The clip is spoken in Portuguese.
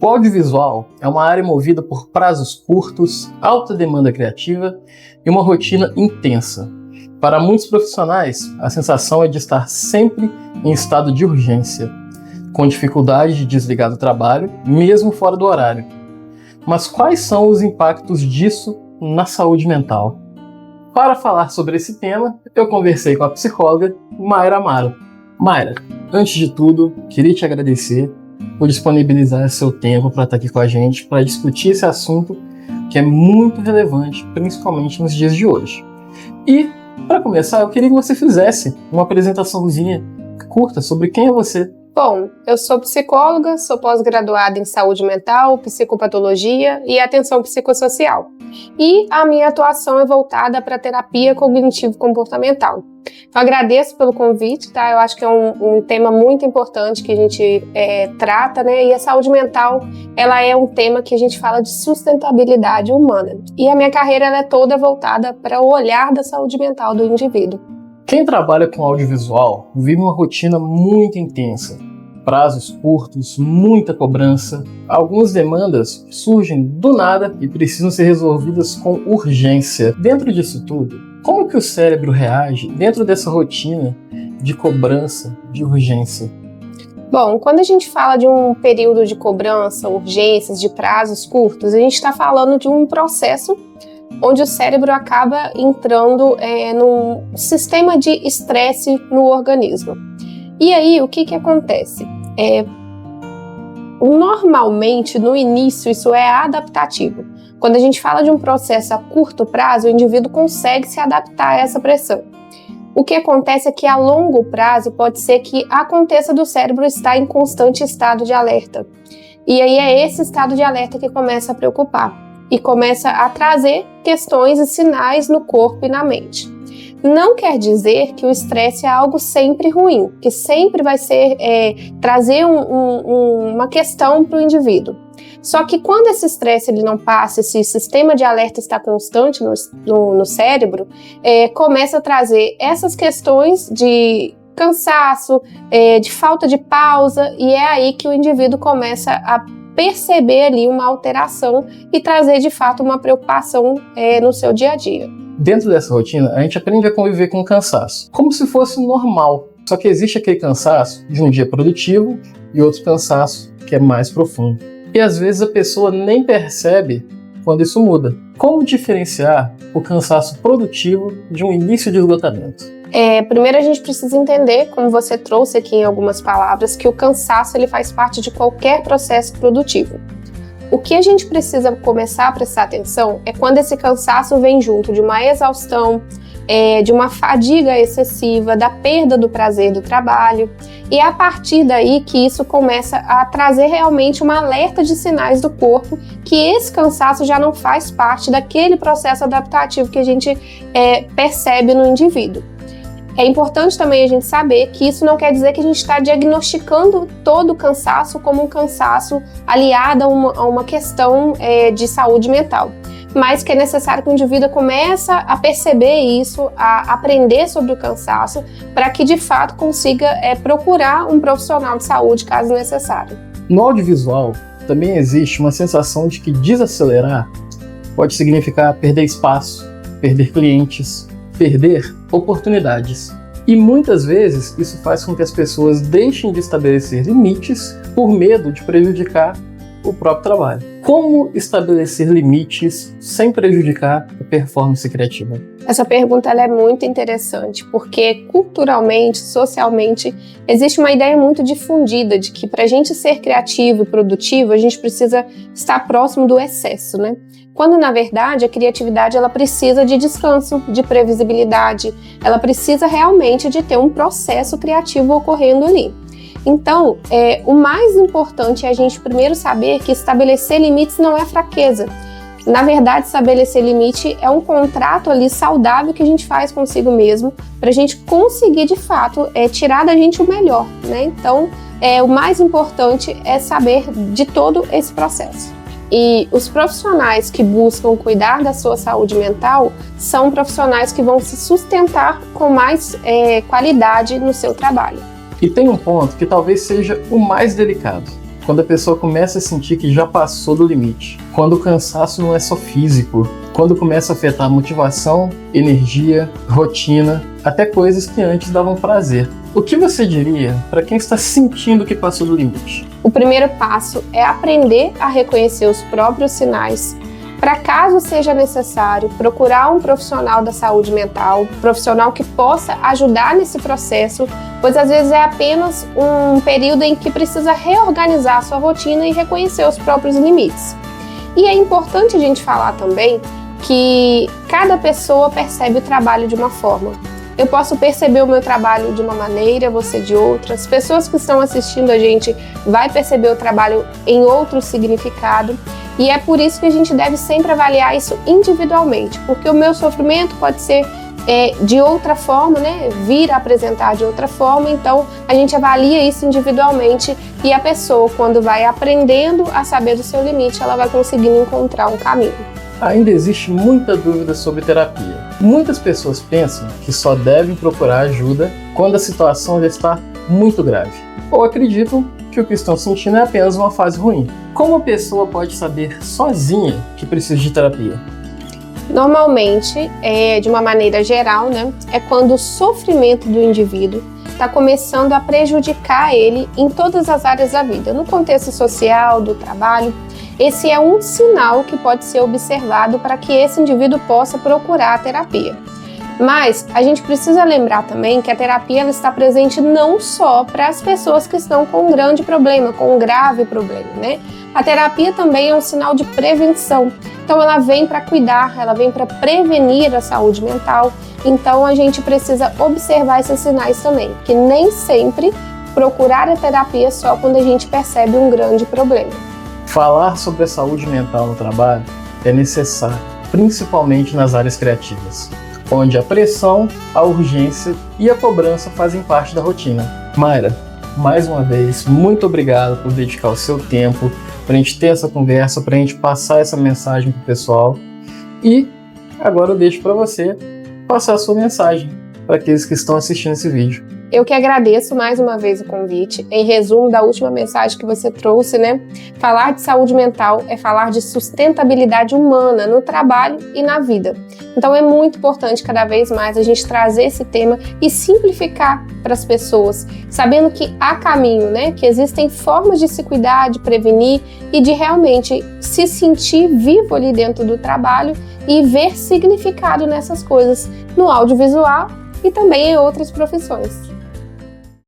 O audiovisual é uma área movida por prazos curtos, alta demanda criativa e uma rotina intensa. Para muitos profissionais, a sensação é de estar sempre em estado de urgência, com dificuldade de desligar do trabalho, mesmo fora do horário. Mas quais são os impactos disso na saúde mental? Para falar sobre esse tema, eu conversei com a psicóloga Mayra Amaro. Mayra, antes de tudo, queria te agradecer por disponibilizar seu tempo para estar aqui com a gente, para discutir esse assunto que é muito relevante, principalmente nos dias de hoje. E, para começar, eu queria que você fizesse uma apresentaçãozinha curta sobre quem é você. Bom, eu sou psicóloga, sou pós-graduada em saúde mental, psicopatologia e atenção psicossocial. E a minha atuação é voltada para a terapia cognitivo-comportamental. Eu agradeço pelo convite, tá? Eu acho que é um tema muito importante que a gente trata, né? E a saúde mental, ela é um tema que a gente fala de sustentabilidade humana. E a minha carreira ela é toda voltada para o olhar da saúde mental do indivíduo. Quem trabalha com audiovisual vive uma rotina muito intensa. Prazos curtos, muita cobrança. Algumas demandas surgem do nada e precisam ser resolvidas com urgência. Dentro disso tudo, como que o cérebro reage dentro dessa rotina de cobrança, de urgência? Bom, quando a gente fala de um período de cobrança, urgências, de prazos curtos, a gente está falando de um processo onde o cérebro acaba entrando num sistema de estresse no organismo. E aí, o que acontece? Normalmente, no início, isso é adaptativo. Quando a gente fala de um processo a curto prazo, o indivíduo consegue se adaptar a essa pressão. O que acontece é que a longo prazo pode ser que aconteça do cérebro estar em constante estado de alerta. E aí é esse estado de alerta que começa a preocupar e começa a trazer questões e sinais no corpo e na mente. Não quer dizer que o estresse é algo sempre ruim, que sempre vai ser trazer uma questão para o indivíduo. Só que quando esse estresse ele não passa, esse sistema de alerta está constante no cérebro, começa a trazer essas questões de cansaço, de falta de pausa, e é aí que o indivíduo começa a perceber ali uma alteração e trazer de fato uma preocupação no seu dia a dia. Dentro dessa rotina, a gente aprende a conviver com o cansaço, como se fosse normal. Só que existe aquele cansaço de um dia produtivo e outro cansaço que é mais profundo. E às vezes a pessoa nem percebe quando isso muda. Como diferenciar o cansaço produtivo de um início de esgotamento? Primeiro a gente precisa entender, como você trouxe aqui em algumas palavras, que o cansaço ele faz parte de qualquer processo produtivo. O que a gente precisa começar a prestar atenção é quando esse cansaço vem junto de uma exaustão, de uma fadiga excessiva, da perda do prazer do trabalho, e é a partir daí que isso começa a trazer realmente um alerta de sinais do corpo que esse cansaço já não faz parte daquele processo adaptativo que a gente percebe no indivíduo. É importante também a gente saber que isso não quer dizer que a gente está diagnosticando todo o cansaço como um cansaço aliado a uma questão de saúde mental, mas que é necessário que o indivíduo comece a perceber isso, a aprender sobre o cansaço, para que de fato consiga procurar um profissional de saúde caso necessário. No audiovisual também existe uma sensação de que desacelerar pode significar perder espaço, perder clientes, perder oportunidades. E muitas vezes isso faz com que as pessoas deixem de estabelecer limites por medo de prejudicar o próprio trabalho. Como estabelecer limites sem prejudicar a performance criativa? Essa pergunta ela é muito interessante, porque culturalmente, socialmente, existe uma ideia muito difundida de que para a gente ser criativo e produtivo, a gente precisa estar próximo do excesso, né? Quando, na verdade, a criatividade ela precisa de descanso, de previsibilidade, ela precisa realmente de ter um processo criativo ocorrendo ali. Então, o mais importante é a gente primeiro saber que estabelecer limites não é fraqueza. Na verdade, estabelecer limite é um contrato ali saudável que a gente faz consigo mesmo para a gente conseguir, de fato, tirar da gente o melhor, né? Então, o mais importante é saber de todo esse processo. E os profissionais que buscam cuidar da sua saúde mental são profissionais que vão se sustentar com mais qualidade no seu trabalho. E tem um ponto que talvez seja o mais delicado. quando a pessoa começa a sentir que já passou do limite, quando o cansaço não é só físico, quando começa a afetar a motivação, energia, rotina, até coisas que antes davam prazer. O que você diria para quem está sentindo que passou do limite? O primeiro passo é aprender a reconhecer os próprios sinais, para caso seja necessário, procurar um profissional da saúde mental, um profissional que possa ajudar nesse processo, pois às vezes é apenas um período em que precisa reorganizar a sua rotina e reconhecer os próprios limites. E é importante a gente falar também que cada pessoa percebe o trabalho de uma forma. Eu posso perceber o meu trabalho de uma maneira, você de outra. As pessoas que estão assistindo a gente vai perceber o trabalho em outro significado. E é por isso que a gente deve sempre avaliar isso individualmente, porque o meu sofrimento pode ser de outra forma, né? Vir a apresentar de outra forma, então a gente avalia isso individualmente e a pessoa, quando vai aprendendo a saber do seu limite, ela vai conseguindo encontrar um caminho. Ainda existe muita dúvida sobre terapia. Muitas pessoas pensam que só devem procurar ajuda quando a situação já está muito grave, ou acreditam que o que estão sentindo é apenas uma fase ruim. Como a pessoa pode saber sozinha que precisa de terapia? Normalmente, de uma maneira geral, né, é quando o sofrimento do indivíduo está começando a prejudicar ele em todas as áreas da vida, no contexto social, do trabalho. Esse é um sinal que pode ser observado para que esse indivíduo possa procurar a terapia. Mas a gente precisa lembrar também que a terapia ela está presente não só para as pessoas que estão com um grande problema, com um grave problema, né? A terapia também é um sinal de prevenção. Então ela vem para cuidar, ela vem para prevenir a saúde mental. Então a gente precisa observar esses sinais também, que nem sempre procurar a terapia só quando a gente percebe um grande problema. Falar sobre a saúde mental no trabalho é necessário, principalmente nas áreas criativas, onde a pressão, a urgência e a cobrança fazem parte da rotina. Mayra, mais uma vez, muito obrigado por dedicar o seu tempo para a gente ter essa conversa, para a gente passar essa mensagem para o pessoal. E agora eu deixo para você passar a sua mensagem para aqueles que estão assistindo esse vídeo. Eu que agradeço mais uma vez o convite. Em resumo da última mensagem que você trouxe, né? Falar de saúde mental é falar de sustentabilidade humana no trabalho e na vida. Então é muito importante cada vez mais a gente trazer esse tema e simplificar para as pessoas, sabendo que há caminho, né? Que existem formas de se cuidar, de prevenir e de realmente se sentir vivo ali dentro do trabalho e ver significado nessas coisas no audiovisual e também em outras profissões.